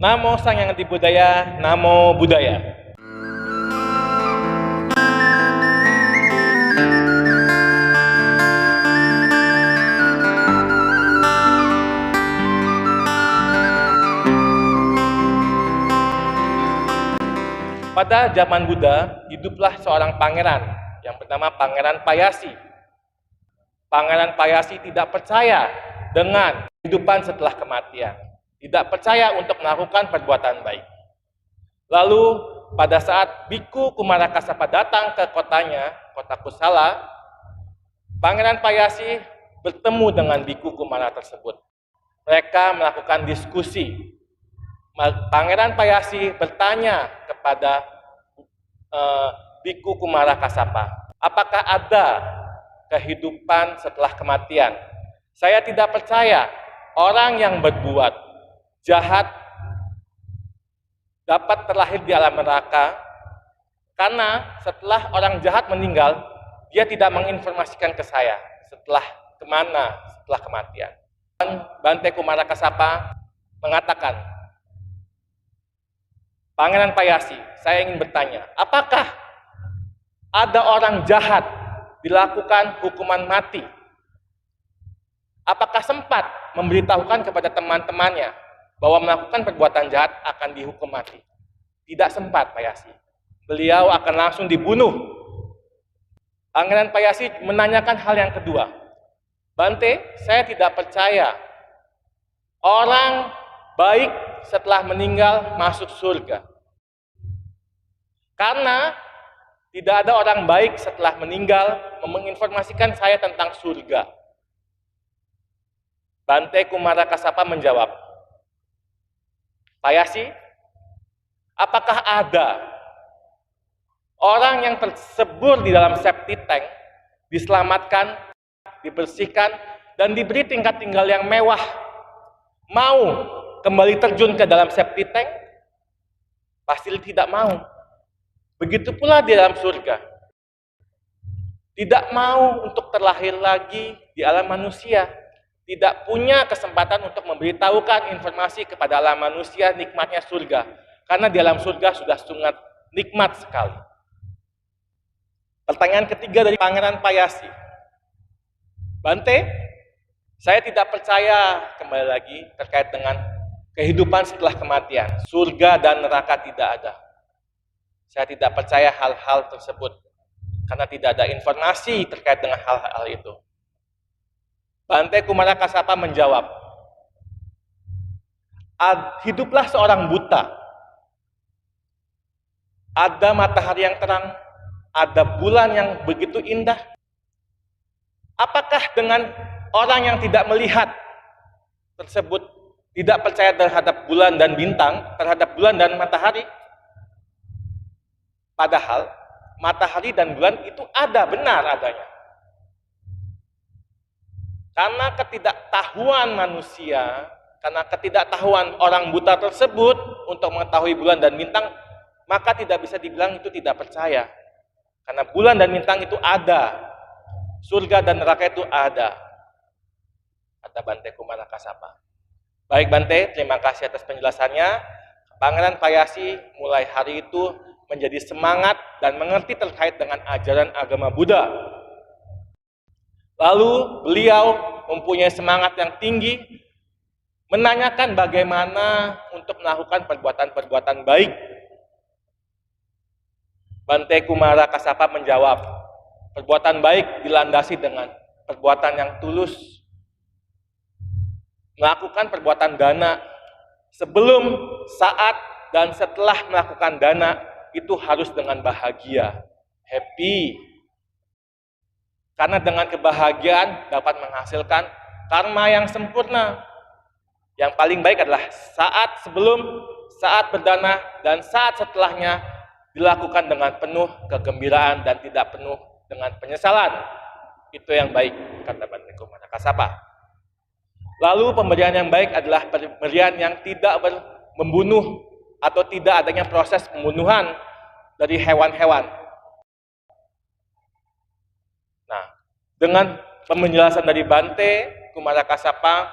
Namo Sang Hyang Adibudaya, Namo Buddhaya. Pada zaman Buddha, hiduplah seorang pangeran yang bernama Pangeran Payasi. Pangeran Payasi tidak percaya dengan kehidupan setelah kematian, tidak percaya untuk melakukan perbuatan baik. Lalu pada saat Biku Kumarakasapa datang ke kotanya, kota Kusala, Pangeran Payasi bertemu dengan Biku Kumara tersebut. Mereka melakukan diskusi. Pangeran Payasi bertanya kepada Biku Kumarakasapa, apakah ada kehidupan setelah kematian? Saya tidak percaya orang yang berbuat jahat dapat terlahir di alam neraka, karena setelah orang jahat meninggal, dia tidak menginformasikan ke saya setelah kemana setelah kematian. Bante Kumarakasapa mengatakan, Pangeran Payasi, saya ingin bertanya, apakah ada orang jahat dilakukan hukuman mati? Apakah sempat memberitahukan kepada teman-temannya bahwa melakukan perbuatan jahat akan dihukum mati? Tidak sempat, Payasi. Beliau akan langsung dibunuh. Pangeran Payasi menanyakan hal yang kedua. Bante, saya tidak percaya orang baik setelah meninggal masuk surga. Karena tidak ada orang baik setelah meninggal menginformasikan saya tentang surga. Bante Kumarakasapa menjawab, Payasi, apakah ada orang yang tersebur di dalam septic tank, diselamatkan, dibersihkan, dan diberi tingkat tinggal yang mewah, mau kembali terjun ke dalam septic tank? Pasti tidak mau. Begitu pula di dalam surga. Tidak mau untuk terlahir lagi di alam manusia. Tidak punya kesempatan untuk memberitahukan informasi kepada alam manusia nikmatnya surga. Karena di alam surga sudah sangat nikmat sekali. Pertanyaan ketiga dari Pangeran Payasi. Bante, saya tidak percaya kembali lagi terkait dengan kehidupan setelah kematian. Surga dan neraka tidak ada. Saya tidak percaya hal-hal tersebut karena tidak ada informasi terkait dengan hal-hal itu. Bante Kumarakasapa menjawab, hiduplah seorang buta. Ada matahari yang terang, ada bulan yang begitu indah. Apakah dengan orang yang tidak melihat tersebut tidak percaya terhadap bulan dan bintang, terhadap bulan dan matahari? Padahal matahari dan bulan itu ada, benar adanya. Karena ketidaktahuan manusia, karena ketidaktahuan orang buta tersebut untuk mengetahui bulan dan bintang, maka tidak bisa dibilang itu tidak percaya. Karena bulan dan bintang itu ada, surga dan neraka itu ada, kata Bante Kumarakasapa. Baik Bante, terima kasih atas penjelasannya. Pangeran Payasi mulai hari itu menjadi semangat dan mengerti terkait dengan ajaran agama Buddha. Lalu beliau mempunyai semangat yang tinggi menanyakan bagaimana untuk melakukan perbuatan-perbuatan baik. Bante Kumarakasapa menjawab, perbuatan baik dilandasi dengan perbuatan yang tulus. Melakukan perbuatan dana sebelum, saat, dan setelah melakukan dana itu harus dengan bahagia, happy. Karena dengan kebahagiaan dapat menghasilkan karma yang sempurna. Yang paling baik adalah saat sebelum, saat berdana, dan saat setelahnya dilakukan dengan penuh kegembiraan dan tidak penuh dengan penyesalan. Itu yang baik, kata Bante Kumarakasapa. Lalu pemberian yang baik adalah pemberian yang tidak membunuh atau tidak adanya proses pembunuhan dari hewan-hewan. Nah, dengan penjelasan dari Bante Kumarakasapa,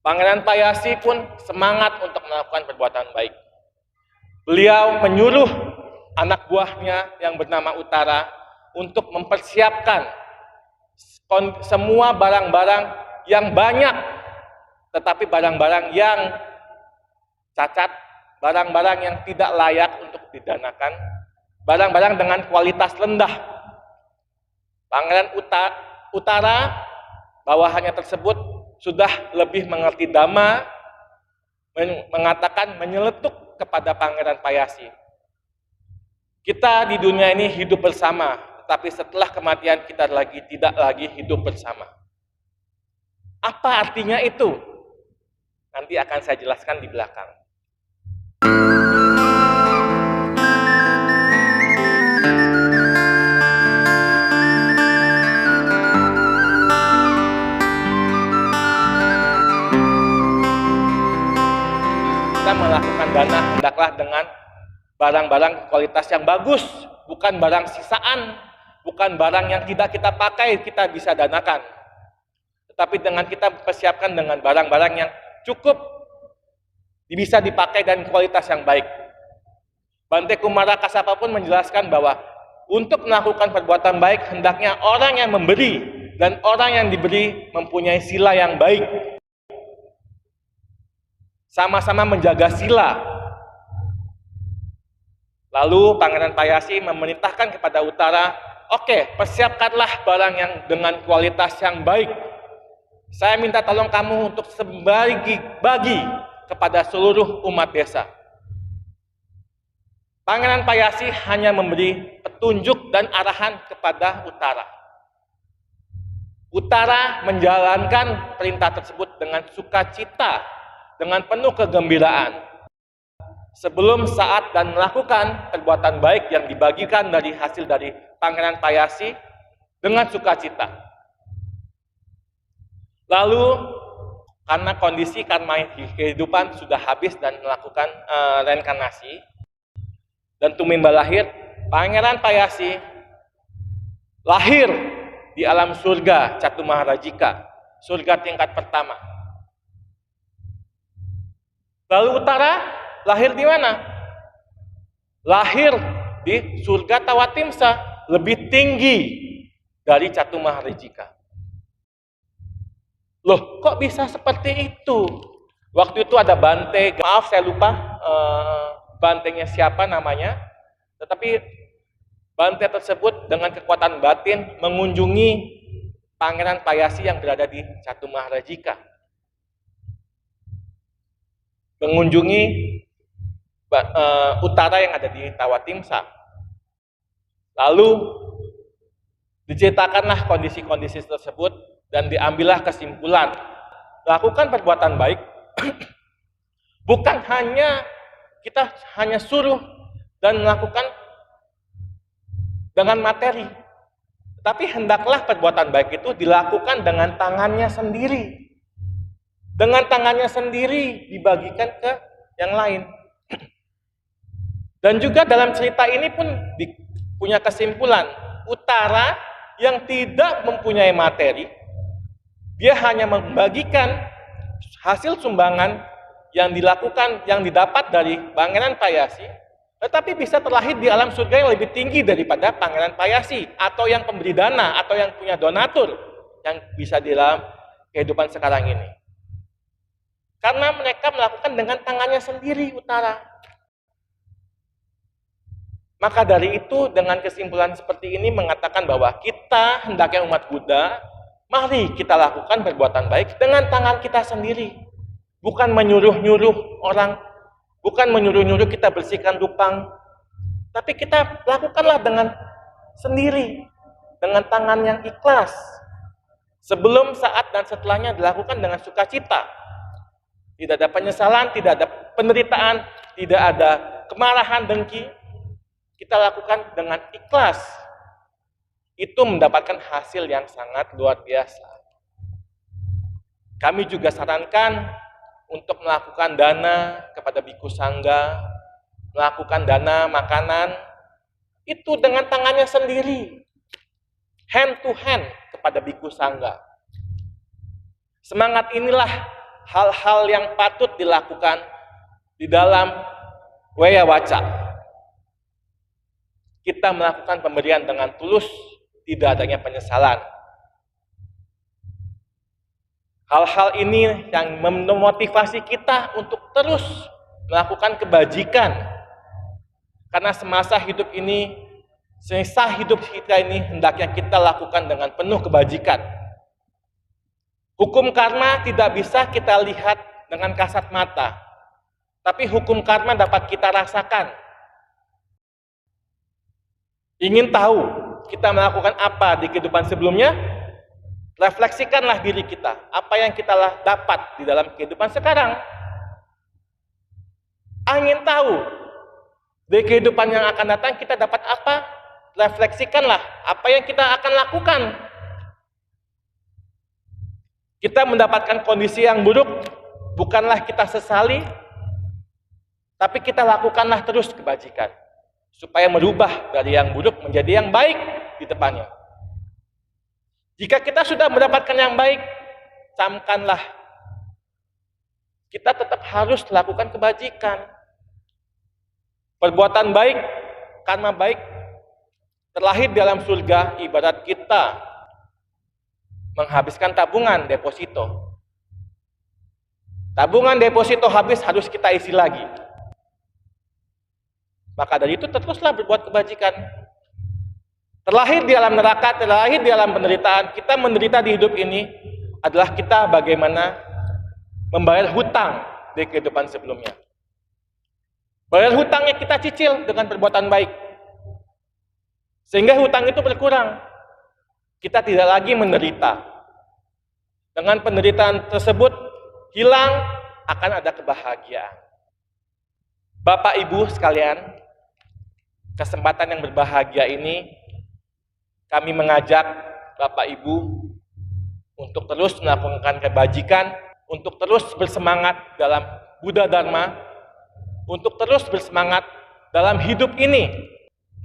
Pangeran Payasi pun semangat untuk melakukan perbuatan baik. Beliau menyuruh anak buahnya yang bernama Utara untuk mempersiapkan semua barang-barang yang banyak, tetapi barang-barang yang cacat, barang-barang yang tidak layak untuk didanakan, barang-barang dengan kualitas rendah. Pangeran Utara, bawahannya tersebut sudah lebih mengerti Dhamma, mengatakan menyeletuk kepada Pangeran Payasi. Kita di dunia ini hidup bersama, tetapi setelah kematian kita tidak lagi hidup bersama. Apa artinya itu? Nanti akan saya jelaskan di belakang. Kita melakukan dana hendaklah dengan barang-barang kualitas yang bagus, bukan barang sisaan, bukan barang yang tidak kita pakai kita bisa danakan. Tetapi dengan kita persiapkan dengan barang-barang yang cukup bisa dipakai dan kualitas yang baik. Bante Kumara Kasapa pun menjelaskan bahwa untuk melakukan perbuatan baik hendaknya orang yang memberi dan orang yang diberi mempunyai sila yang baik. Sama-sama menjaga sila. Lalu Pangeran Payasi memerintahkan kepada Utara, oke, persiapkanlah barang yang dengan kualitas yang baik. Saya minta tolong kamu untuk bagi kepada seluruh umat desa. Pangeran Payasi hanya memberi petunjuk dan arahan kepada Utara. Utara menjalankan perintah tersebut dengan sukacita, dengan penuh kegembiraan. Sebelum, saat, dan melakukan perbuatan baik yang dibagikan dari hasil dari Pangeran Payasi dengan sukacita. Lalu, karena kondisi karma kehidupan sudah habis dan melakukan reinkarnasi, dan tumimba lahir, Pangeran Payasi lahir di alam surga Catumaharajika, surga tingkat pertama. Lalu Utara lahir di mana? Lahir di surga Tawatimsa, lebih tinggi dari Catumaharajika. Loh, kok bisa seperti itu? Waktu itu ada Bante, maaf saya lupa Bantenya siapa namanya, tetapi Bante tersebut dengan kekuatan batin mengunjungi Pangeran Payasi yang berada di Catumaharajika. Mengunjungi Utara yang ada di Tawatimsa. Lalu diceritakanlah kondisi-kondisi tersebut dan diambillah kesimpulan. Lakukan perbuatan baik bukan hanya kita hanya suruh dan melakukan dengan materi, tapi hendaklah perbuatan baik itu dilakukan dengan tangannya sendiri. Dengan tangannya sendiri dibagikan ke yang lain. Dan juga dalam cerita ini pun punya kesimpulan, Utara yang tidak mempunyai materi, dia hanya membagikan hasil sumbangan yang dilakukan, yang didapat dari Pangeran Payasi, tetapi bisa terlahir di alam surga yang lebih tinggi daripada Pangeran Payasi, atau yang pemberi dana, atau yang punya donatur, yang bisa di dalam kehidupan sekarang ini. Karena mereka melakukan dengan tangannya sendiri, Utara. Maka dari itu, dengan kesimpulan seperti ini mengatakan bahwa kita hendaknya umat Buddha, mari kita lakukan perbuatan baik dengan tangan kita sendiri. Bukan menyuruh-nyuruh orang, bukan menyuruh-nyuruh kita bersihkan lubang, tapi kita lakukanlah dengan sendiri, dengan tangan yang ikhlas. Sebelum, saat, dan setelahnya dilakukan dengan sukacita. Tidak ada penyesalan, tidak ada penderitaan, tidak ada kemarahan, dengki. Kita lakukan dengan ikhlas. Itu mendapatkan hasil yang sangat luar biasa. Kami juga sarankan untuk melakukan dana kepada Bhikkhu Sangga, melakukan dana makanan, itu dengan tangannya sendiri. Hand to hand kepada Bhikkhu Sangga. Semangat inilah hal-hal yang patut dilakukan di dalam Weya Waca. Kita melakukan pemberian dengan tulus, tidak adanya penyesalan. Hal-hal ini yang memotivasi kita untuk terus melakukan kebajikan. Karena semasa hidup ini, sisa hidup kita ini hendaknya kita lakukan dengan penuh kebajikan. Hukum karma tidak bisa kita lihat dengan kasat mata, tapi hukum karma dapat kita rasakan. Ingin tahu kita melakukan apa di kehidupan sebelumnya? Refleksikanlah diri kita, apa yang kita dapat di dalam kehidupan sekarang. Ingin tahu di kehidupan yang akan datang kita dapat apa? Refleksikanlah apa yang kita akan lakukan. Kita mendapatkan kondisi yang buruk, bukanlah kita sesali, tapi kita lakukanlah terus kebajikan, supaya merubah dari yang buruk menjadi yang baik di depannya. Jika kita sudah mendapatkan yang baik, camkanlah, kita tetap harus lakukan kebajikan. Perbuatan baik, karma baik, terlahir dalam surga ibarat kita menghabiskan tabungan deposito. Tabungan deposito habis, harus kita isi lagi. Maka dari itu teruslah berbuat kebajikan. Terlahir di alam neraka, terlahir di alam penderitaan, kita menderita di hidup ini adalah kita bagaimana membayar hutang di kehidupan sebelumnya. Bayar hutangnya kita cicil dengan perbuatan baik. Sehingga hutang itu berkurang. Kita tidak lagi menderita. Dengan penderitaan tersebut hilang, akan ada kebahagiaan. Bapak Ibu sekalian, kesempatan yang berbahagia ini kami mengajak Bapak Ibu untuk terus melakukan kebajikan, untuk terus bersemangat dalam Buddha Dharma, untuk terus bersemangat dalam hidup ini.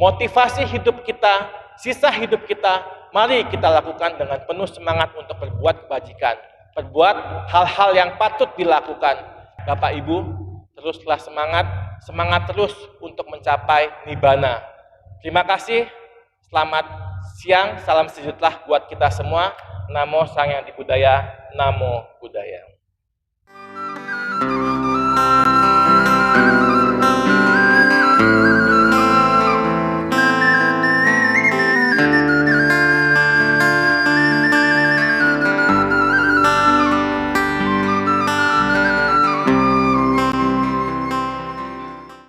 Motivasi hidup kita, sisa hidup kita, mari kita lakukan dengan penuh semangat untuk berbuat kebajikan, berbuat hal-hal yang patut dilakukan. Bapak Ibu, teruslah semangat terus untuk mencapai Nibbana. Terima kasih, selamat siang, salam sejahtera buat kita semua. Namo Sang Hyang Adibudaya, Namo Buddhaya.